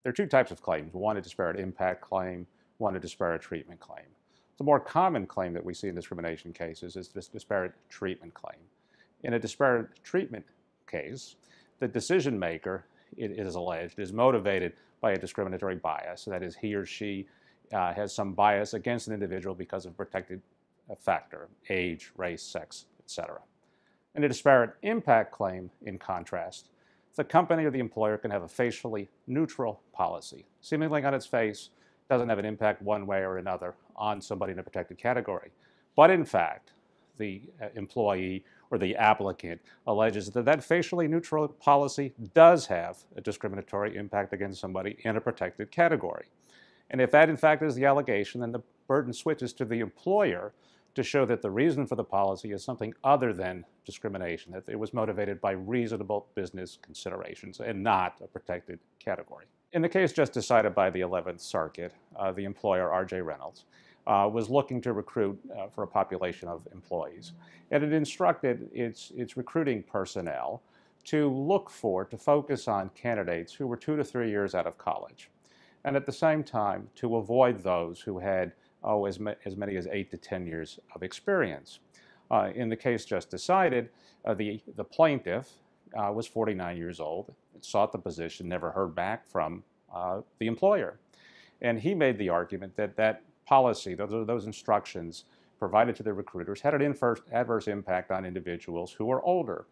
There are two types of claims, one a disparate impact claim, one a disparate treatment claim. The more common claim that we see in discrimination cases is this disparate treatment claim. In a disparate treatment case, the decision maker, it is alleged, is motivated by a discriminatory bias. That is, he or she has some bias against an individual because of a protected factor, age, race, sex, etc. In a disparate impact claim, in contrast, the company or the employer can have a facially neutral policy, seemingly on its face, doesn't have an impact one way or another on somebody in a protected category. But in fact, the employee or the applicant alleges that that facially neutral policy does have a discriminatory impact against somebody in a protected category. And if that in fact is the allegation, then the burden switches to the employer to show that the reason for the policy is something other than discrimination, that it was motivated by reasonable business considerations and not a protected category. In the case just decided by the 11th Circuit, the employer, R.J. Reynolds, was looking to recruit for a population of employees. And it instructed its recruiting personnel to focus on candidates who were 2 to 3 years out of college. And at the same time, to avoid those who had as many as 8 to 10 years of experience. In the case just decided, the plaintiff was 49 years old, sought the position, never heard back from the employer. And he made the argument that that policy, those instructions provided to the recruiters, had an adverse impact on individuals who are older.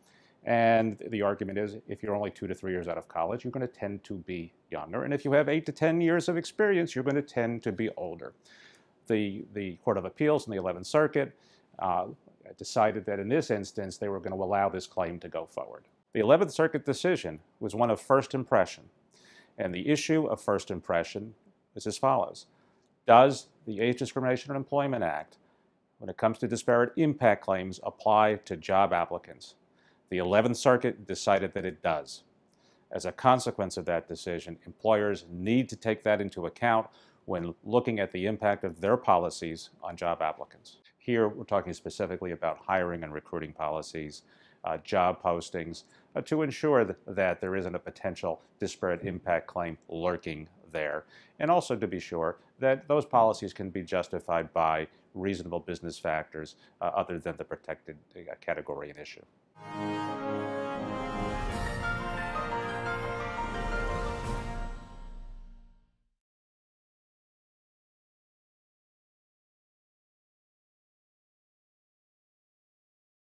And the argument is, if you're only 2 to 3 years out of college, you're going to tend to be younger. And if you have 8 to 10 years of experience, you're going to tend to be older. The Court of Appeals in the 11th Circuit decided that in this instance, they were going to allow this claim to go forward. The 11th Circuit decision was one of first impression. And the issue of first impression is as follows. Does the Age Discrimination and Employment Act, when it comes to disparate impact claims, apply to job applicants? The 11th Circuit decided that it does. As a consequence of that decision, employers need to take that into account when looking at the impact of their policies on job applicants. Here, we're talking specifically about hiring and recruiting policies, job postings, to ensure that there isn't a potential disparate impact claim lurking there, and also to be sure that those policies can be justified by reasonable business factors other than the protected category and issue.